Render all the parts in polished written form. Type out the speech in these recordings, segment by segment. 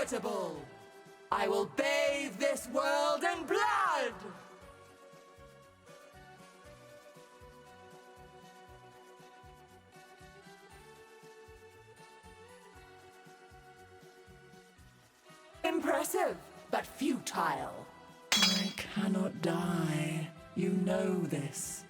inevitable. I will bathe this world in blood! Impressive, but futile. I cannot die. You know this.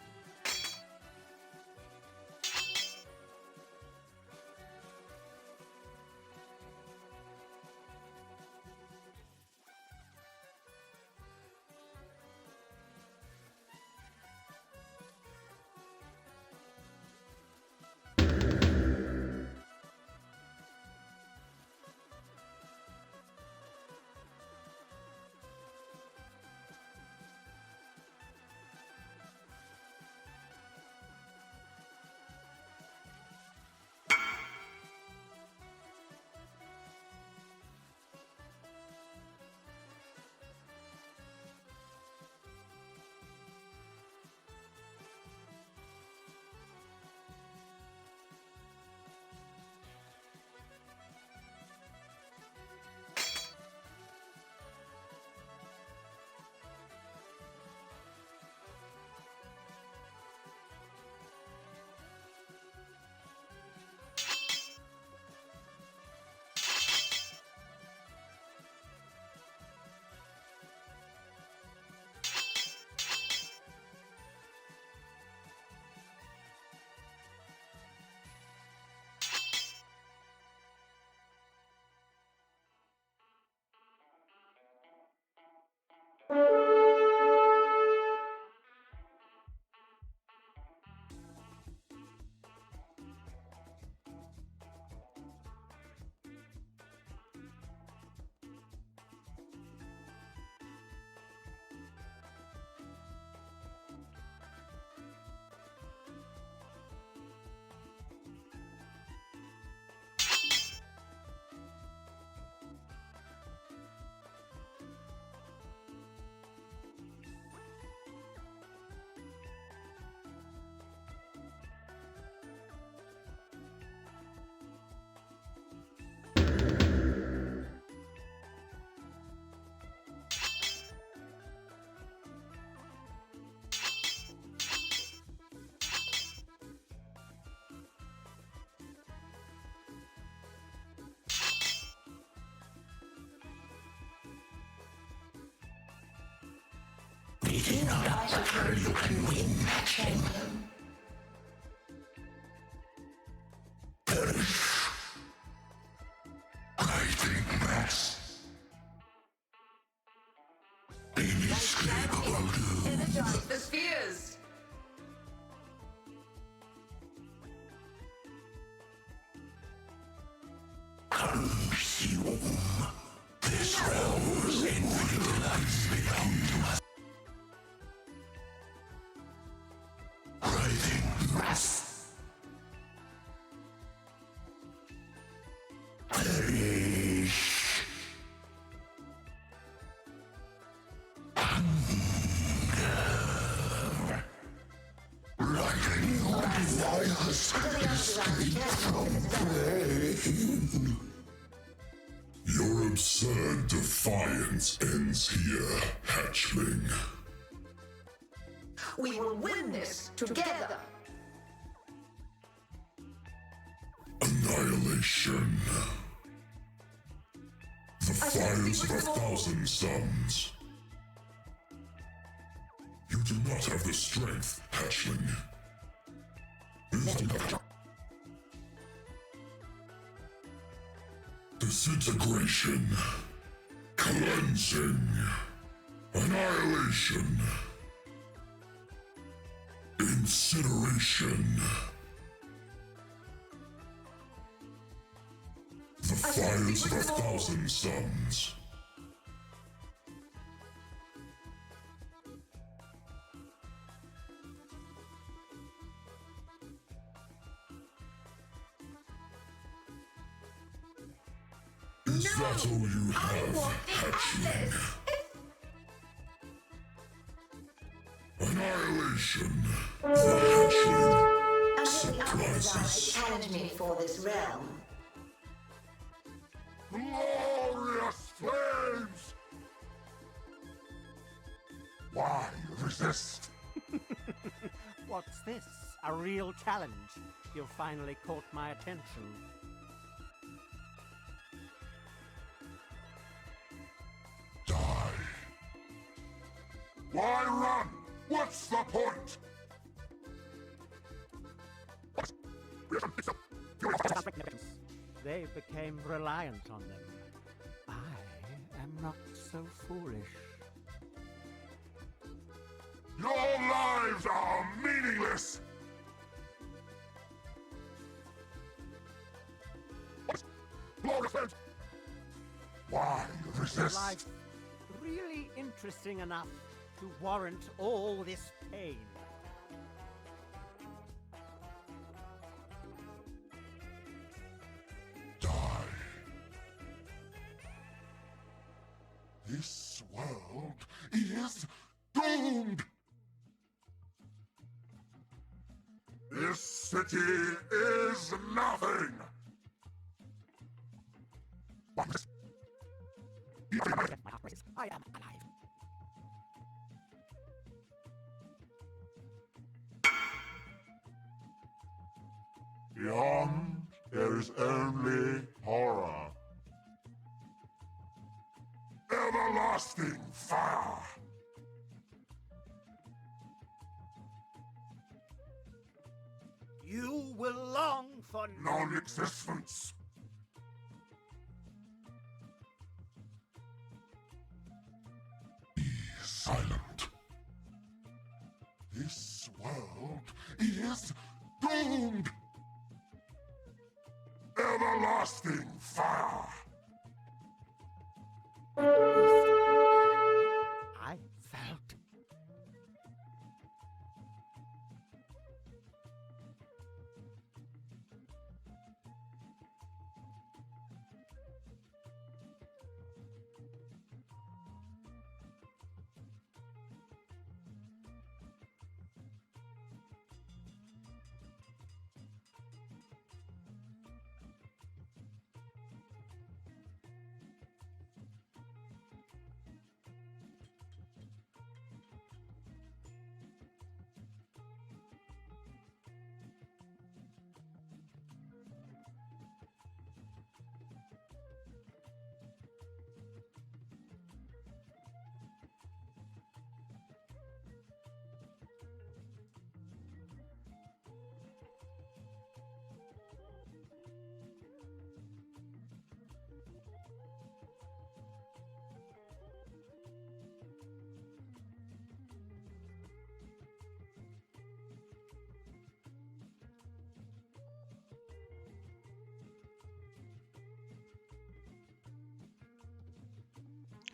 Beating up her you can win, matching. Perish. Guiding mass. Inescapable doom. Energize the spheres! Consume. This realm's infinite life belong to us. Writhing mass. Perish. Hunger. Lightning wires escape from pain. Your absurd defiance ends here, hatchling. We will win this together! Annihilation. The fires of 1,000 suns. You do not have the strength, hatchling. Disintegration. Cleansing. Annihilation. Incineration. The fires of 1,000 suns. Is that all you have, hatchling? Annihilation. The hatchling. Until the others Surprises. challenge me for this realm. Glorious flames! Why resist? What's this? A real challenge? You've finally caught my attention. Die. Why run? What's the point? They became reliant on them. I am not so foolish. Your lives are meaningless! Glorious flames! Why resist? Life really interesting enough to warrant all this pain. Die. This world is doomed! This city is nothing! I am alive. Beyond, there is only horror. Everlasting fire! You will long for Non-existence! Be silent. This world is doomed! Everlasting fire! I felt.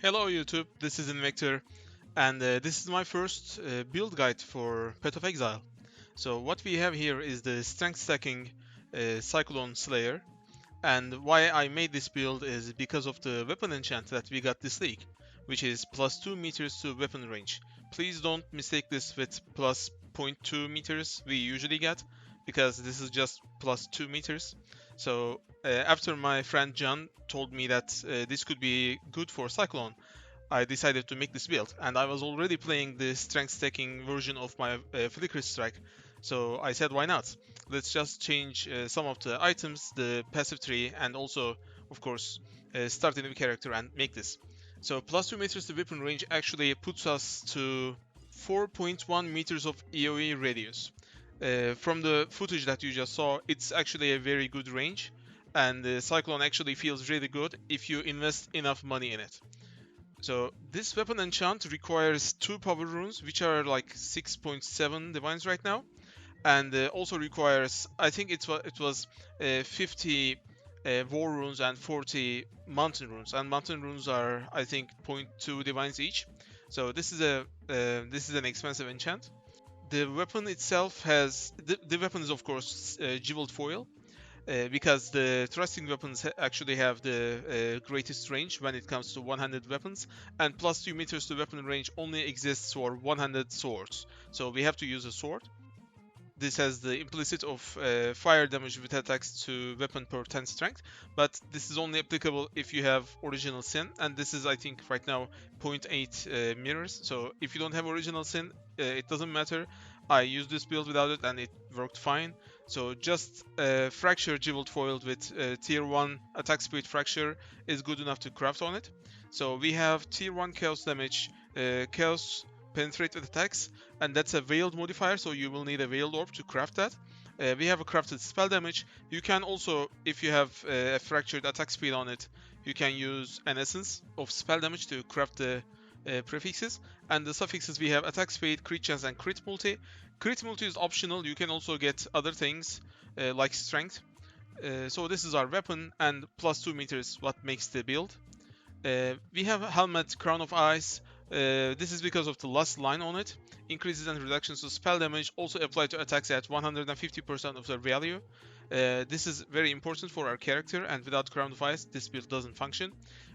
Hello YouTube, this is Invector, and this is my first build guide for Path of Exile. So what we have here is the strength stacking CYCLONE Slayer, and why I made this build is because of the weapon enchant that we got this league, which is plus 2 meters to weapon range. Please don't mistake this with plus 0.2 meters we usually get, because this is just plus 2 meters. So after my friend John told me that this could be good for CYCLONE, I decided to make this build, and I was already playing the strength stacking version of my Flicker Strike, so I said why not? Let's just change some of the items, the passive tree, and also, of course, start a new character and make this. So plus 2 meters to weapon range actually puts us to 4.1 meters of AoE radius. From the footage that you just saw, it's actually a very good range, and the CYCLONE actually feels really good if you invest enough money in it. So this weapon enchant requires 2 power runes, which are like 6.7 divines right now, and also requires, I think it was 50 war runes and 40 mountain runes, and mountain runes are, I think, 0.2 divines each. So this is an expensive enchant. The weapon itself has the weapon is of course jeweled foil, because the thrusting weapons actually have the greatest range when it comes to 100 weapons, and plus 2 meters to weapon range only exists for 100 swords, so we have to use a sword. this has the implicit of fire damage with attacks to weapon per 10 strength, but this is only applicable if you have original sin, and this is I think right now 0.8 mirrors. So if you don't have original sin, it doesn't matter. I used this build without it and it worked fine. So just fracture jeweled foiled with tier 1 attack speed fracture is good enough to craft on it. So we have tier 1 chaos damage, chaos penetrate with attacks, and that's a veiled modifier, so you will need a veiled orb to craft that. We have a crafted spell damage. You can also, if you have a fractured attack speed on it, you can use an essence of spell damage to craft the prefixes. And the suffixes, we have attack speed, crit chance, and crit multi. Crit multi is optional. You can also get other things like strength. So this is our weapon, and plus 2 meters what makes the build. We have helmet, crown of ice. This is because of the last line on it. Increases and reductions to spell damage also apply to attacks at 150% of their value. This is very important for our character, and without crown of ice this build doesn't function.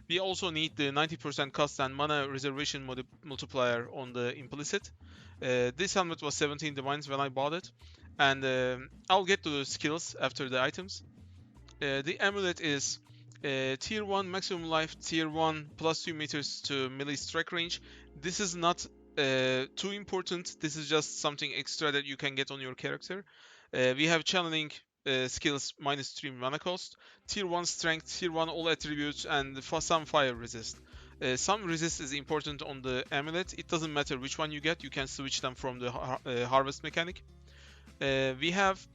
We also need the 90% cost and mana reservation multiplier on the implicit. This helmet was 17 divines when I bought it, and I'll get to the skills after the items. The amulet is tier 1 maximum life, tier 1 plus 2 meters to melee strike range. This is not too important. This is just something extra that you can get on your character. We have channeling skills minus 3 mana cost, tier 1 strength, tier 1 all attributes, and some fire resist. Some resist is important on the amulet. It doesn't matter which one you get, you can switch them from the harvest mechanic. We have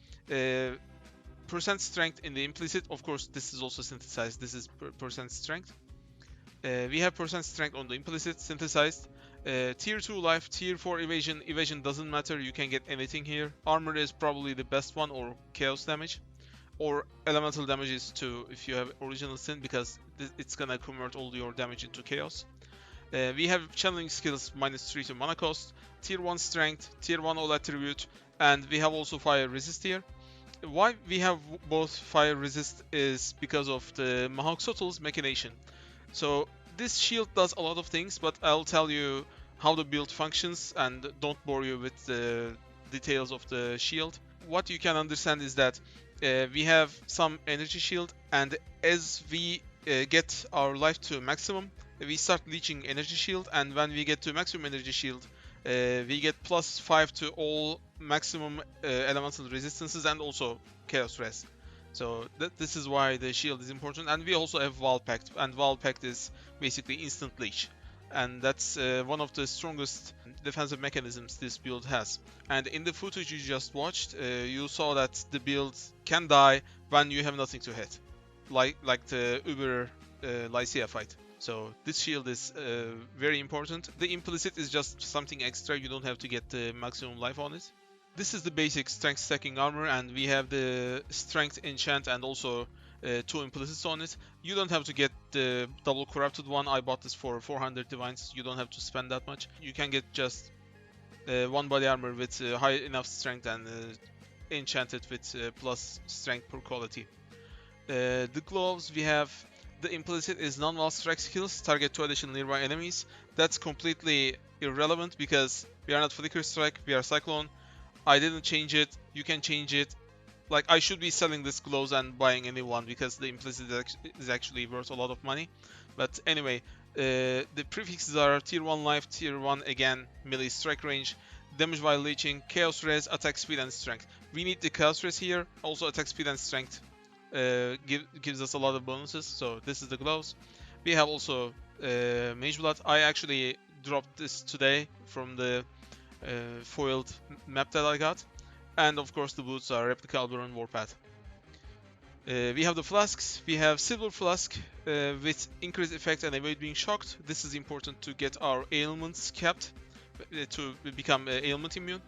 percent strength in the implicit. Of course, this is also synthesized. This is percent strength. We have percent strength on the implicit synthesized. Tier 2 life, tier 4 evasion. Evasion doesn't matter. You can get anything here. Armor is probably the best one, or chaos damage. Or elemental damages too if you have original sin, because it's gonna convert all your damage into chaos. We have channeling skills minus 3 to mana cost. Tier 1 strength, tier 1 all attribute. And we have also fire resist here. Why we have both fire resist is because of the Mahawksotul's machination. So this shield does a lot of things, but I'll tell you how the build functions and don't bore you with the details of the shield. What you can understand is that we have some energy shield, and as we get our life to maximum, we start leeching energy shield, and when we get to maximum energy shield, we get plus 5 to all maximum elemental resistances and also chaos res. So this is why the shield is important. And we also have Wall Pact, and Wall Pact is basically instant leech, and that's one of the strongest defensive mechanisms this build has. And in the footage you just watched, you saw that the build can die when you have nothing to hit, like the Uber Lycia fight. So this shield is very important. The implicit is just something extra. You don't have to get the maximum life on it. This is the basic strength stacking armor, and we have the strength enchant and also 2 implicits on it. You don't have to get the double corrupted one. I bought this for 400 divines. You don't have to spend that much. You can get just 1 body armor with high enough strength and enchanted with plus strength per quality. The gloves, we have the implicit is non-wall strike skills, target 2 additional nearby enemies. That's completely irrelevant because we are not flicker strike, we are cyclone. I didn't change it, you can change it. Like, I should be selling this gloves and buying any one because the implicit is actually worth a lot of money. But anyway, the prefixes are tier 1 life, tier 1 again, melee strike range, damage while leeching, chaos res, attack speed and strength. We need the chaos res here, also attack speed and strength. Gives us a lot of bonuses. So this is the gloves. We have also Mage Blood. I actually dropped this today from the foiled map that I got. And of course the boots are Replica Alberon Warpath. We have the flasks. We have Silver Flask with increased effect and avoid being shocked. This is important to get our ailments capped, to become ailment immune.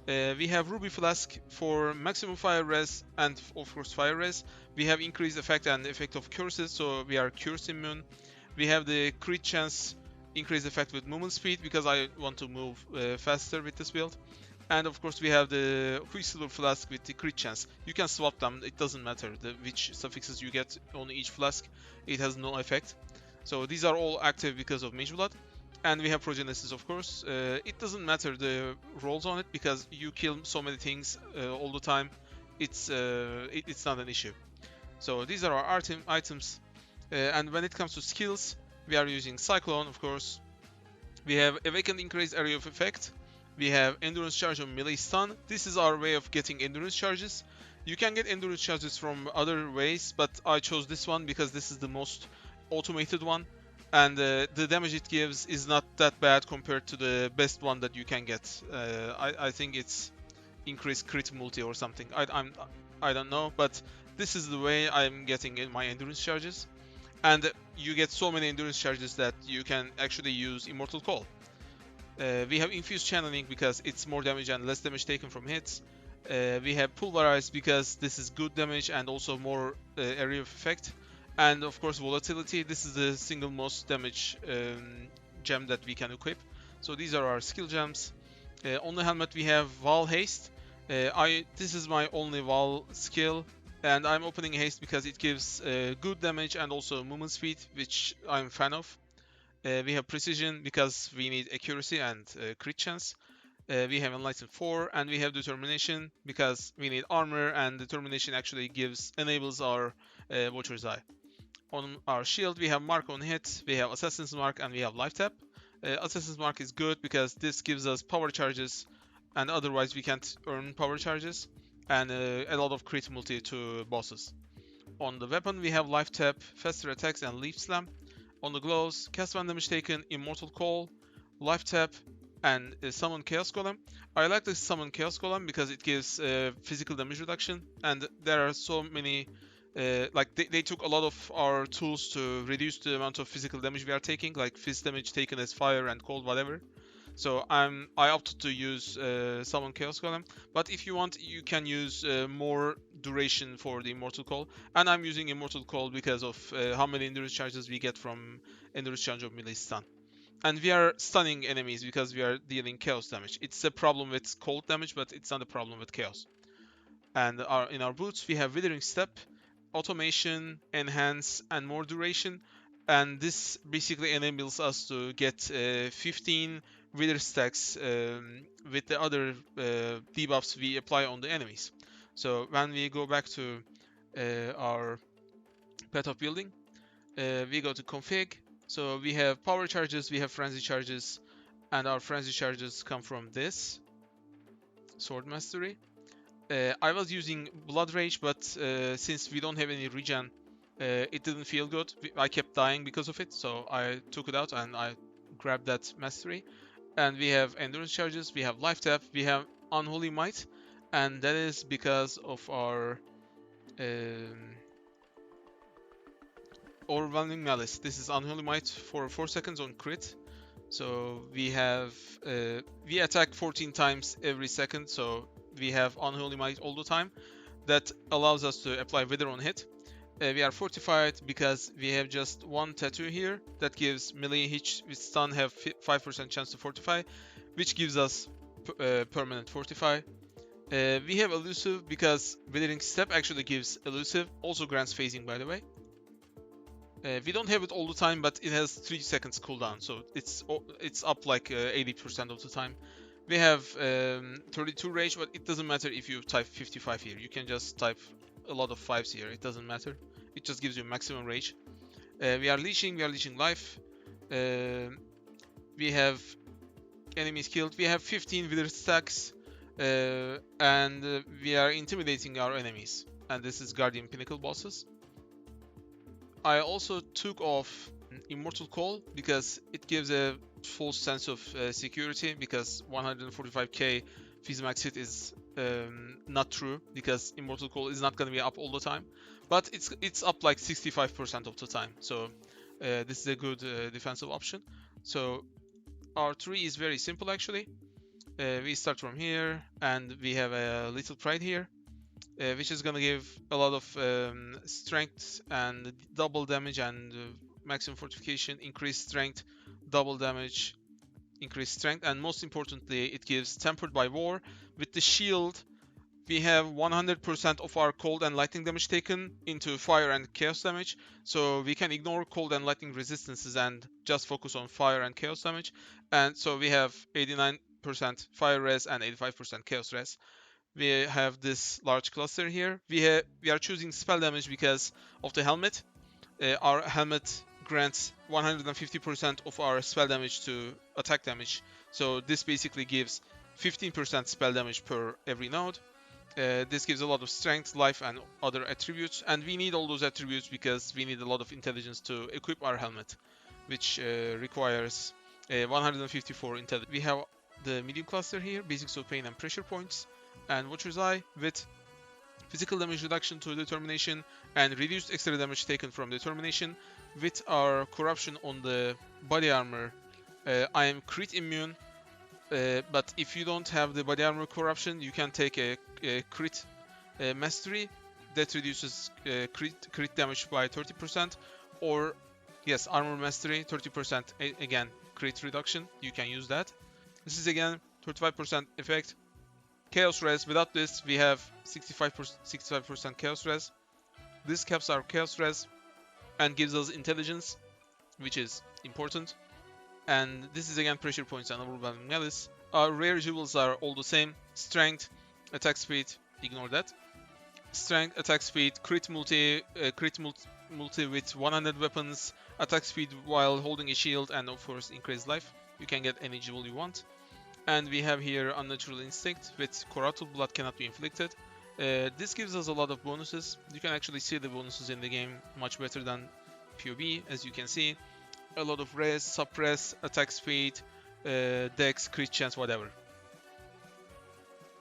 We have Ruby Flask for maximum fire res and of course fire res. We have increased effect and effect of curses, so we are curse immune. We have the crit chance, increased effect with movement speed because I want to move faster with this build. And of course we have the Quicksilver Flask with the crit chance. You can swap them, it doesn't matter which suffixes you get on each flask, it has no effect. So these are all active because of Mage Blood. And we have Progenesis, of course. It doesn't matter the rolls on it because you kill so many things all the time. It's not an issue. So these are our items. And when it comes to skills, we are using Cyclone, of course. We have Awakened Increased Area of Effect. We have Endurance Charge on Melee Stun. This is our way of getting Endurance Charges. You can get Endurance Charges from other ways, but I chose this one because this is the most automated one. And the damage it gives is not that bad compared to the best one that you can get. I think it's increased crit multi or something. I don't know, but this is the way I'm getting in my endurance charges. And you get so many endurance charges that you can actually use Immortal Call. We have Infused Channeling because it's more damage and less damage taken from hits. We have Pulverize because this is good damage and also more area of effect. And of course Volatility, this is the single most damage gem that we can equip. So these are our skill gems. On the helmet we have Val Haste. This is my only Val skill, and I'm opening Haste because it gives good damage and also movement speed, which I'm a fan of. We have Precision because we need accuracy and crit chance. We have Enlighten 4, and we have Determination because we need armor, and Determination actually enables our Watcher's Eye. On our shield we have Mark on hit, we have Assassin's Mark, and we have Life Tap. Assassin's Mark is good because this gives us power charges, and otherwise we can't earn power charges, and a lot of crit multi to bosses. On the weapon we have Life Tap, Faster Attacks, and Leaf Slam. On the gloves, cast 1 damage taken, Immortal Call, Life Tap, and Summon Chaos Golem. I like the Summon Chaos Golem because it gives physical damage reduction, and there are so many they took a lot of our tools to reduce the amount of physical damage we are taking, like fizz damage taken as fire and cold, whatever. So I opted to use Summon Chaos Golem, but if you want, you can use more duration for the Immortal Call, and I'm using Immortal Call because of how many endurance charges we get from endurance charge of melee stun. And we are stunning enemies because we are dealing chaos damage. It's a problem with cold damage, but it's not a problem with chaos. And in our boots we have Withering Step, Automation, Enhance, and more duration, and this basically enables us to get 15 Wither stacks with the other debuffs we apply on the enemies. So when we go back to our path of building, we go to config. So we have power charges, we have frenzy charges, and our frenzy charges come from this Sword Mastery. I was using Blood Rage, but since we don't have any regen, it didn't feel good. I kept dying because of it, so I took it out and I grabbed that Mastery. And we have Endurance Charges, we have Life Tap, we have Unholy Might, and that is because of our Overwhelming Malice. This is Unholy Might for 4 seconds on crit. So we have, we attack 14 times every second, so we have Unholy Might all the time. That allows us to apply Wither on hit. We are fortified because we have just one tattoo here that gives melee hit with stun have 5% chance to fortify, which gives us permanent fortify. We have elusive because Withering Step actually gives elusive, also grants phasing by the way. We don't have it all the time, but it has 3 seconds cooldown, so it's up like 80% of the time. We have 32 rage, but it doesn't matter if you type 55 here. You can just type a lot of 5s here. It doesn't matter. It just gives you maximum rage. We are leeching life. We have enemies killed. We have 15 wither stacks, and we are intimidating our enemies. And this is Guardian Pinnacle bosses. I also took off Immortal Call because it gives a false sense of security, because 145k Fizmax hit is not true, because Immortal Call is not going to be up all the time, but it's up like 65% of the time, so this is a good defensive option. So our tree is very simple actually. We start from here and we have a little pride here, which is going to give a lot of strength and double damage and maximum fortification, increased strength, double damage, increased strength, and most importantly it gives Tempered by War with the shield we have 100% of our cold and lightning damage taken into fire and chaos damage, so we can ignore cold and lightning resistances and just focus on fire and chaos damage. And so we have 89% fire res and 85% chaos res. We have this large cluster here. We are choosing spell damage because of the helmet. Our helmet grants 150% of our spell damage to attack damage, so this basically gives 15% spell damage per every node. This gives a lot of strength, life, and other attributes, and we need all those attributes because we need a lot of intelligence to equip our helmet, which requires 154 intelligence. We have the medium cluster here, basics of pain and pressure points, and Watcher's Eye with physical damage reduction to determination and reduced extra damage taken from determination. With our corruption on the body armor, I am crit immune. But if you don't have the body armor corruption, you can take a crit mastery that reduces crit damage by 30%, or yes, armor mastery 30%, again crit reduction. You can use that. This is again 35% effect. Chaos res. Without this, we have 65% chaos res. This caps our chaos res and gives us intelligence, which is important. And this is again pressure points and overwhelming malice. Our rare jewels are all the same. Strength, attack speed, ignore that. Strength, attack speed, crit multi with 100 weapons, attack speed while holding a shield, and of course increased life. You can get any jewel you want. And we have here Unnatural Instinct with Corruptible Blood cannot be inflicted. This gives us a lot of bonuses. You can actually see the bonuses in the game much better than PoB, as you can see. A lot of res, suppress, attack speed, dex, crit chance, whatever.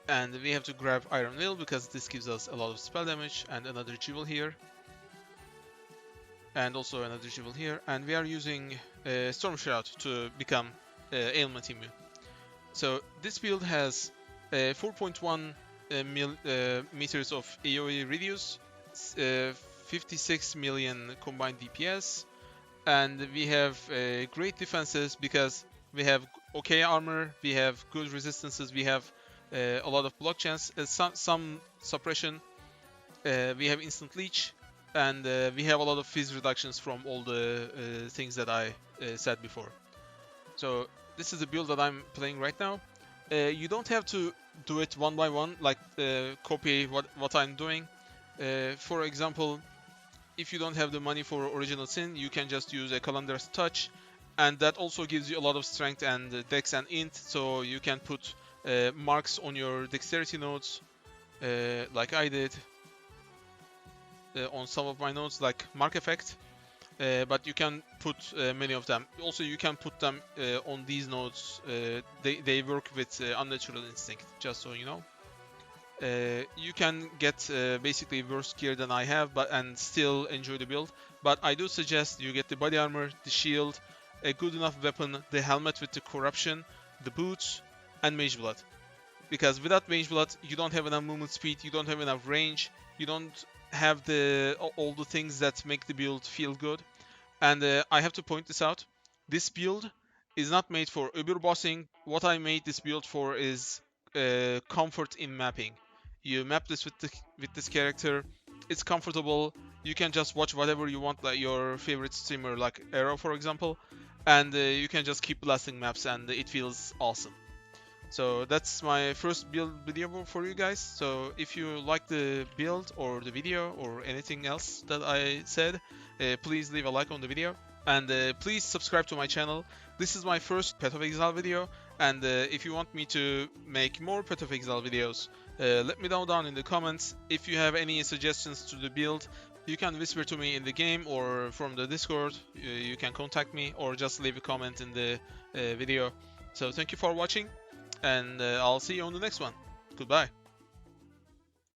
And we have to grab Iron Will because this gives us a lot of spell damage, and another jewel here. And also another jewel here. And we are using Storm Shroud to become ailment immune. So this build has 4.1 meters of AoE reduce, 56 million combined DPS, and we have great defenses because we have okay armor, we have good resistances, we have a lot of block chance, some suppression, we have instant leech, and we have a lot of fizz reductions from all the things that I said before. So this is the build that I'm playing right now. You don't have to do it one by one, like copy what I'm doing. For example, if you don't have the money for Original Sin, you can just use a Calendar's Touch, and that also gives you a lot of strength and dex and int, so you can put marks on your dexterity nodes, like I did on some of my nodes, like mark effect. But you can put many of them. Also, you can put them on these nodes. They work with Unnatural Instinct, just so you know. You can get basically worse gear than I have, and still enjoy the build. But I do suggest you get the body armor, the shield, a good enough weapon, the helmet with the corruption, the boots, and Mage Blood. Because without Mage Blood, you don't have enough movement speed, you don't have enough range, you don't have all the things that make the build feel good. And I have to point this out. This build is not made for uber bossing. What I made this build for is comfort in mapping. You map this with this character. It's comfortable. You can just watch whatever you want, like your favorite streamer, like Arrow, for example, and you can just keep blasting maps, and it feels awesome. So that's my first build video for you guys. So if you like the build or the video or anything else that I said, please leave a like on the video, and please subscribe to my channel. This is my first Path of Exile video, and if you want me to make more Path of Exile videos, let me know down in the comments. If you have any suggestions to the build, you can whisper to me in the game or from the Discord. You can contact me or just leave a comment in the video. So thank you for watching, and I'll see you on the next one. Goodbye.